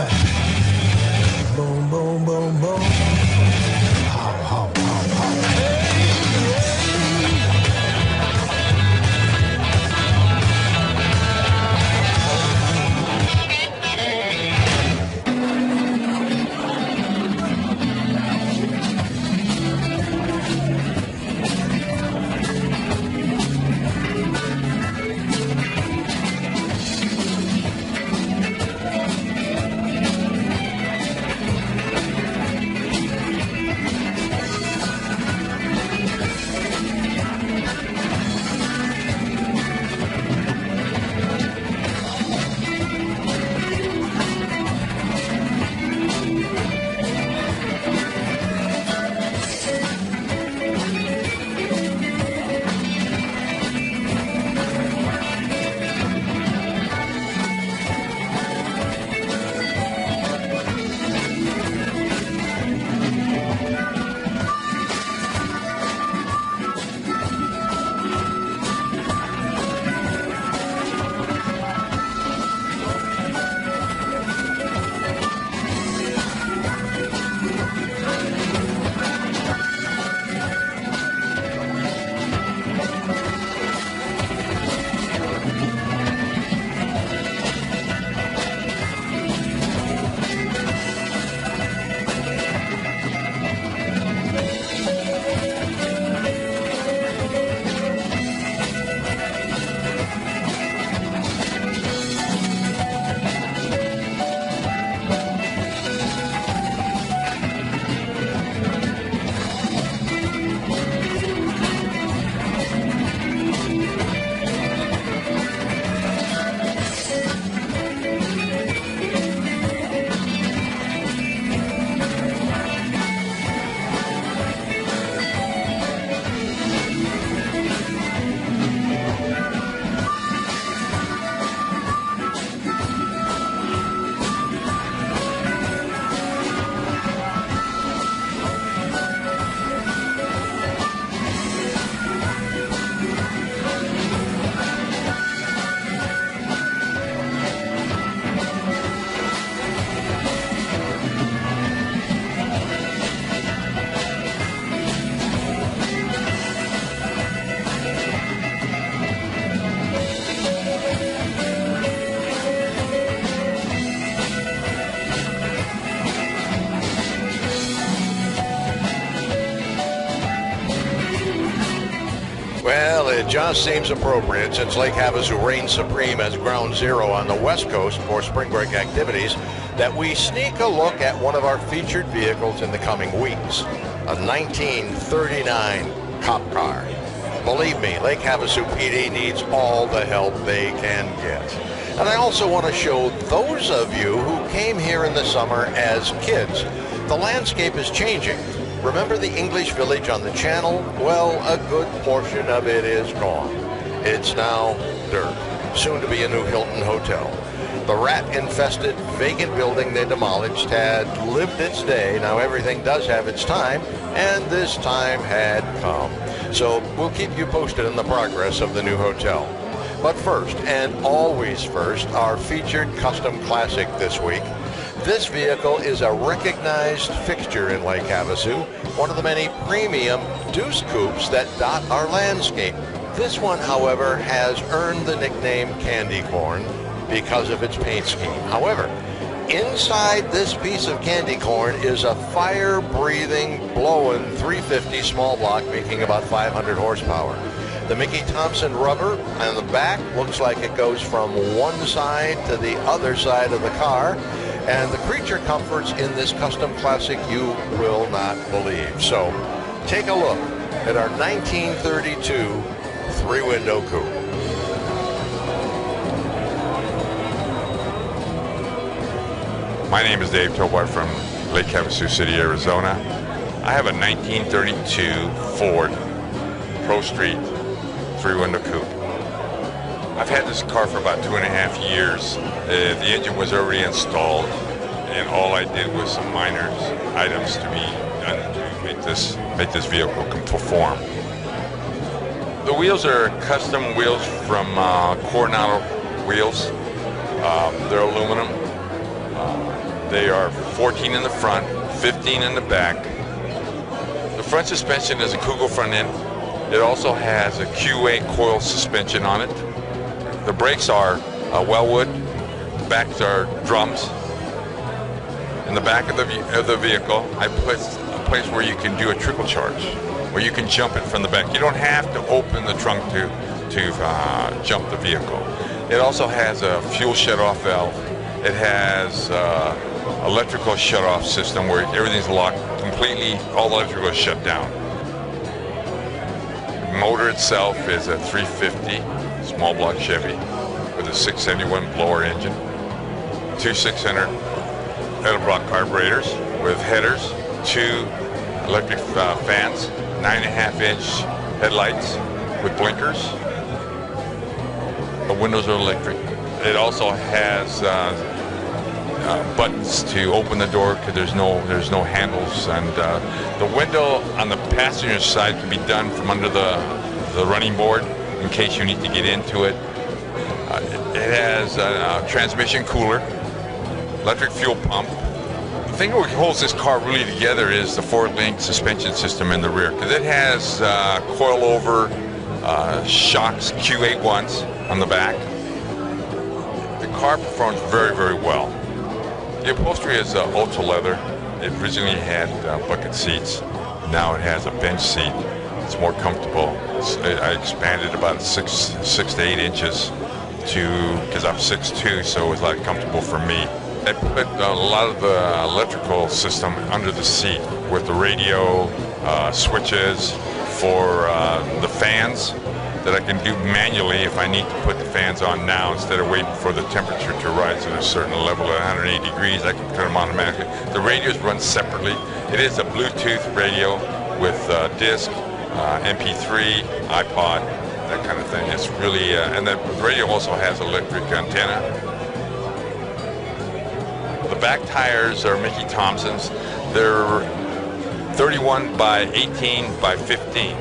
back. Boom, boom, boom, boom. How, how, how, how. Well, it just seems appropriate, since Lake Havasu reigns supreme as ground zero on the West Coast for spring break activities, that we sneak a look at one of our featured vehicles in the coming weeks, a 1939 cop car. Believe me, Lake Havasu PD needs all the help they can get. And I also want to show those of you who came here in the summer as kids, the landscape is changing. Remember the English village on the channel? Well, a good portion of it is gone. It's now dirt, soon to be a new Hilton hotel. The rat-infested, vacant building they demolished had lived its day. Now everything does have its time, and this time had come. So we'll keep you posted on the progress of the new hotel. But first, and always first, our featured custom classic this week. This vehicle is a recognized fixture in Lake Havasu, one of the many premium deuce coupes that dot our landscape. This one, however, has earned the nickname Candy Corn because of its paint scheme. However, inside this piece of candy corn is a fire-breathing, blowing 350 small block making about 500 horsepower. The Mickey Thompson rubber on the back looks like it goes from one side to the other side of the car. And the creature comforts in this custom classic you will not believe. So take a look at our 1932 three-window coupe. My name is Dave Tobart from Lake Havasu City, Arizona. I have a 1932 Ford Pro Street three-window coupe. I've had this car for about 2.5 years. The engine was already installed, and all I did was some minor items to be done to make this vehicle perform. The wheels are custom wheels from Coronado Wheels. They're aluminum. They are 14 in the front, 15 in the back. The front suspension is a Coupe front end. It also has a QA coil suspension on it. The brakes are Wellwood. The backs are drums. In the back of the vehicle, I put a place where you can do a trickle charge, where you can jump it from the back. You don't have to open the trunk to jump the vehicle. It also has a fuel shut-off valve. It has electrical shut-off system where everything's locked completely. All electrical is shut down. The motor itself is a 350 small block Chevy with a 671 blower engine, 2 600 Edelbrock carburetors with headers, 2 electric fans, 9.5-inch headlights with blinkers. The windows are electric. It also has buttons to open the door because there's no handles, and the window on the passenger side can be done from under the running board in case you need to get into it. It has a transmission cooler, electric fuel pump. The thing that holds this car really together is the 4-link suspension system in the rear, because it has coil-over shocks Q81s on the back. The car performs very, very well. The upholstery is ultra leather. It originally had bucket seats. Now it has a bench seat. It's more comfortable. I expanded about 6 to 8 inches because I'm 6'2", so it was a lot comfortable for me. I put a lot of the electrical system under the seat with the radio, switches for the fans that I can do manually if I need to put the fans on now instead of waiting for the temperature to rise to a certain level at 180 degrees. I can turn them automatically. The radios run separately. It is a Bluetooth radio with disc, MP3, iPod, that kind of thing. It's really, and the radio also has electric antenna. The back tires are Mickey Thompson's. They're 31 by 18 by 15.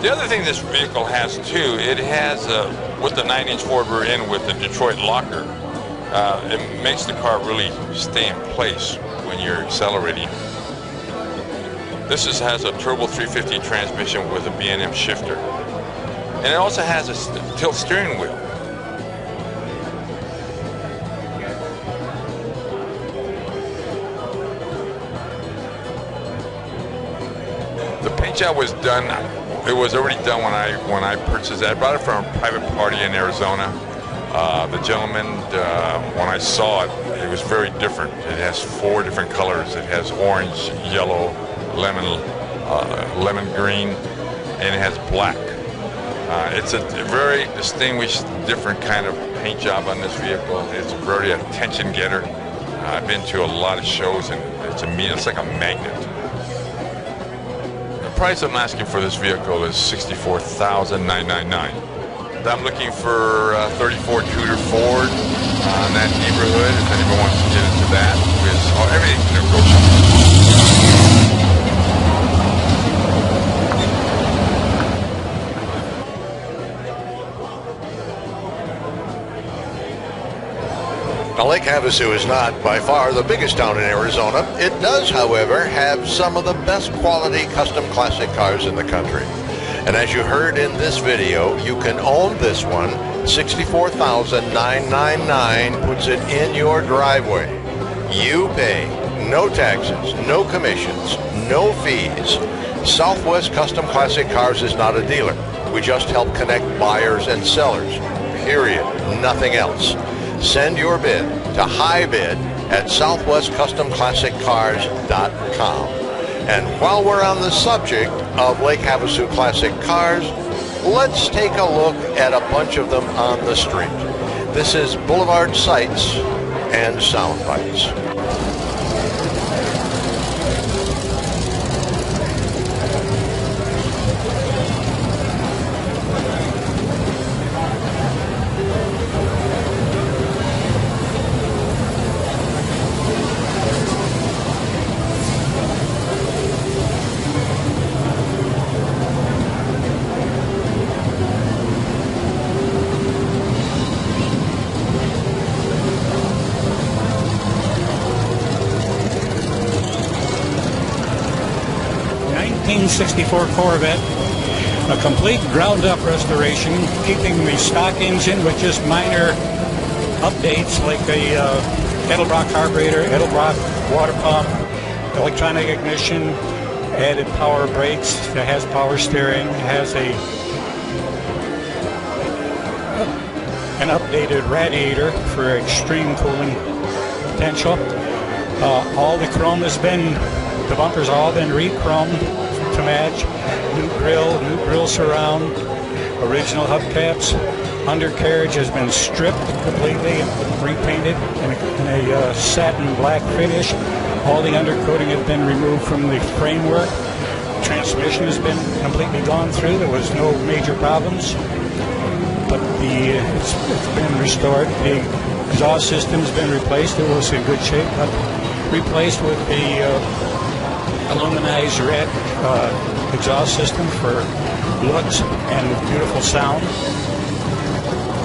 The other thing this vehicle has too, it has, with the 9-inch forward rear end with the Detroit locker, it makes the car really stay in place when you're accelerating. This has a turbo 350 transmission with a B&M shifter. And it also has a tilt steering wheel. The paint job was done. It was already done when I purchased it. I bought it from a private party in Arizona. The gentleman, when I saw it, it was very different. It has 4 different colors. It has orange, yellow, lemon green, and it has black. It's a very distinguished, different kind of paint job on this vehicle. It's very attention getter. I've been to a lot of shows, and it's like a magnet. The price I'm asking for this vehicle is $64,999. I'm looking for 34 Tudor Ford in that neighborhood. If anyone wants to get into that, everything's negotiable. Now, Lake Havasu is not by far the biggest town in Arizona. It does, however, have some of the best quality custom classic cars in the country. And as you heard in this video, you can own this one. $64,999 puts it in your driveway. You pay no taxes, no commissions, no fees. Southwest Custom Classic Cars is not a dealer. We just help connect buyers and sellers. Period. Nothing else. Send your bid to highbid@southwestcustomclassiccars.com. And while we're on the subject of Lake Havasu Classic Cars, let's take a look at a bunch of them on the street. This is Boulevard Sights and Sound Bites. 1964 Corvette. A complete ground-up restoration, keeping the stock engine with just minor updates like a Edelbrock carburetor, Edelbrock water pump, electronic ignition, added power brakes. It has power steering. It has an updated radiator for extreme cooling potential. All the chrome has been, the bumpers have all been re-chromed to match. New grill surround, original hubcaps. Undercarriage has been stripped completely and repainted in a satin black finish. All the undercoating has been removed from the framework. Transmission has been completely gone through. There was no major problems, but it's been restored. The exhaust system's been replaced. It was in good shape, but replaced with the aluminized red exhaust system for looks and beautiful sound.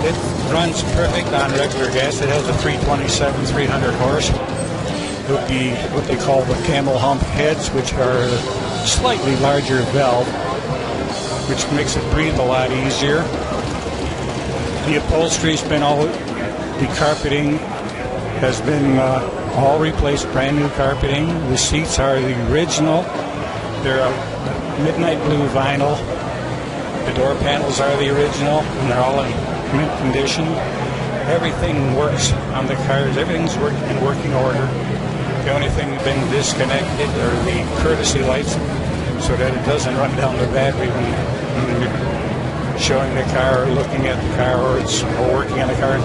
It runs perfect on regular gas. It has a 327, 300 horse. It would be what they call the camel hump heads, which are a slightly larger valve, which makes it breathe a lot easier. The upholstery's been the carpeting has been all replaced, brand new carpeting. The seats are the original. They're a midnight blue vinyl. The door panels are the original, and they're all in mint condition. Everything works on the cars. Everything's in working order. The only thing that's been disconnected are the courtesy lights, so that it doesn't run down the battery when you're showing the car, or looking at the car, or working on the car.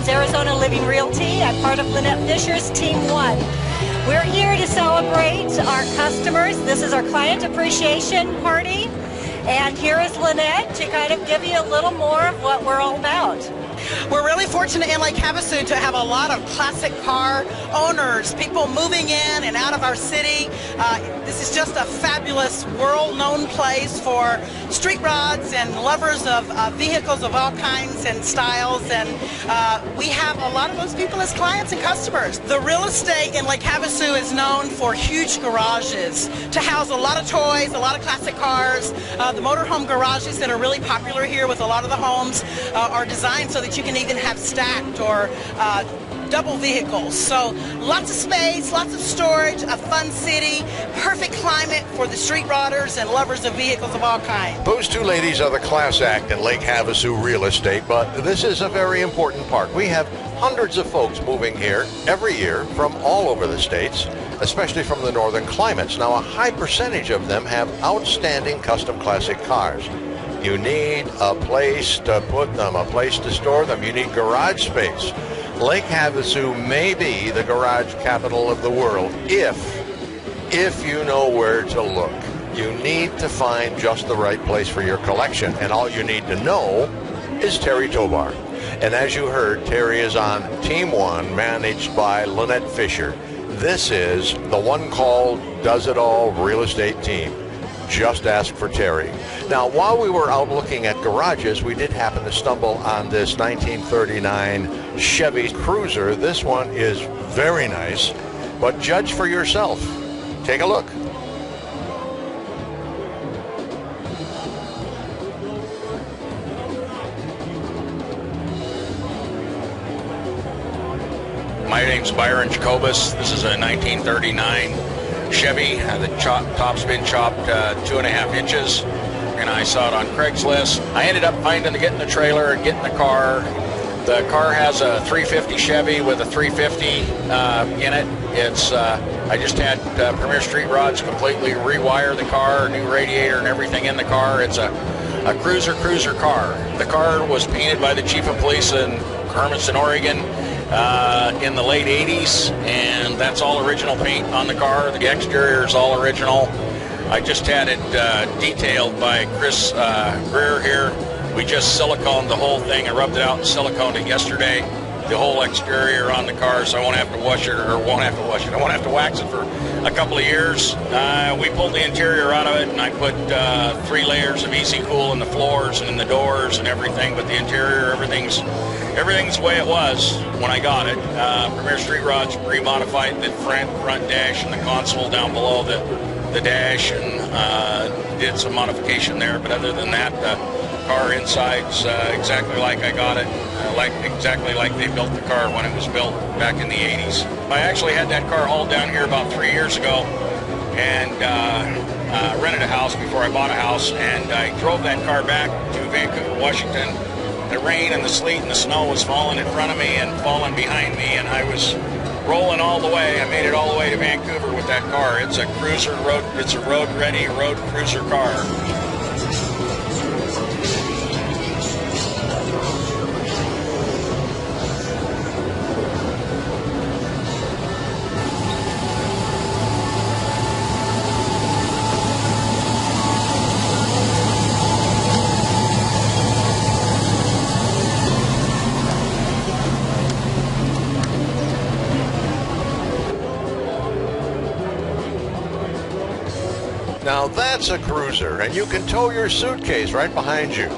Arizona Living Realty. I'm part of Lynette Fisher's Team 1. We're here to celebrate our customers. This is our client appreciation party. And here is Lynette to kind of give you a little more of what we're all about. We're really fortunate in Lake Havasu to have a lot of classic car owners, people moving in and out of our city. This is just a fabulous world-known place for street rods and lovers of vehicles of all kinds and styles, and we have a lot of those people as clients and customers. The real estate in Lake Havasu is known for huge garages to house a lot of toys, a lot of classic cars. The motorhome garages that are really popular here with a lot of the homes are designed so that you can even have stacked or double vehicles. So lots of space, lots of storage, a fun city, perfect climate for the street rodders and lovers of vehicles of all kinds. Those two ladies are the class act in Lake Havasu real estate, but this is a very important part. We have hundreds of folks moving here every year from all over the states, especially from the northern climates. Now, a high percentage of them have outstanding custom classic cars. You need a place to put them, a place to store them. You need garage space. Lake Havasu may be the garage capital of the world if you know where to look. You need to find just the right place for your collection, and all you need to know is Terry Tobar. And as you heard, Terry is on Team 1, managed by Lynette Fisher. This is the one called Does It All real estate team. Just ask for Terry. Now, while we were out looking at garages, we did happen to stumble on this 1939 Chevy Cruiser. This one is very nice, but judge for yourself. Take a look. My name's Byron Jacobus. This is a 1939 Chevy. The top's been chopped 2.5 inches, and I saw it on Craigslist. I ended up getting the trailer and getting the car. The car has a 350 Chevy with a 350 in it. It's I just had Premier Street Rods completely rewire the car, new radiator and everything in the car. It's a cruiser car. The car was painted by the Chief of Police in Hermiston, Oregon, in the late 80s, and that's all original paint on the car. The exterior is all original. I just had it detailed by Chris Greer here. We just siliconed the whole thing. I rubbed it out and siliconed it yesterday, the whole exterior on the car, so I won't have to wash it, or won't have to wash it. I won't have to wax it for a couple of years. We pulled the interior out of it, and I put 3 layers of Easy Cool in the floors and in the doors and everything, but the interior, everything's the way it was when I got it. Premier Street Rods remodified the front dash and the console down below the dash, and did some modification there, but other than that, the car inside's exactly like I got it, exactly like they built the car when it was built back in the 80s. I actually had that car hauled down here about 3 years ago, and rented a house before I bought a house, and I drove that car back to Vancouver, Washington. The rain and the sleet and the snow was falling in front of me and falling behind me, and I was rolling all the way. I made it all the way to Vancouver with that car. It's a cruiser road. It's a road-ready road cruiser car. Now that's a cruiser, and you can tow your suitcase right behind you.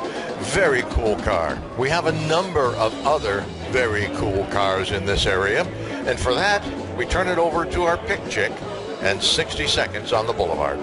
Very cool car. We have a number of other very cool cars in this area, and for that, we turn it over to our pick chick and 60 seconds on the Boulevard.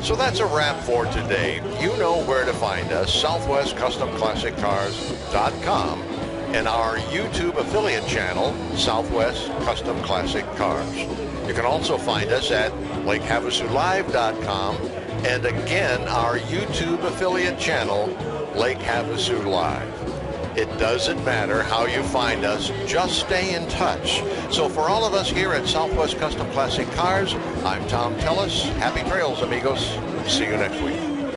So that's a wrap for today. You know where to find us, SouthwestCustomClassicCars.com. and our YouTube affiliate channel, Southwest Custom Classic Cars. You can also find us at LakeHavasuLive.com, and again, our YouTube affiliate channel, Lake Havasu Live. It doesn't matter how you find us, just stay in touch. So for all of us here at Southwest Custom Classic Cars, I'm Tom Tellis. Happy trails, amigos. See you next week.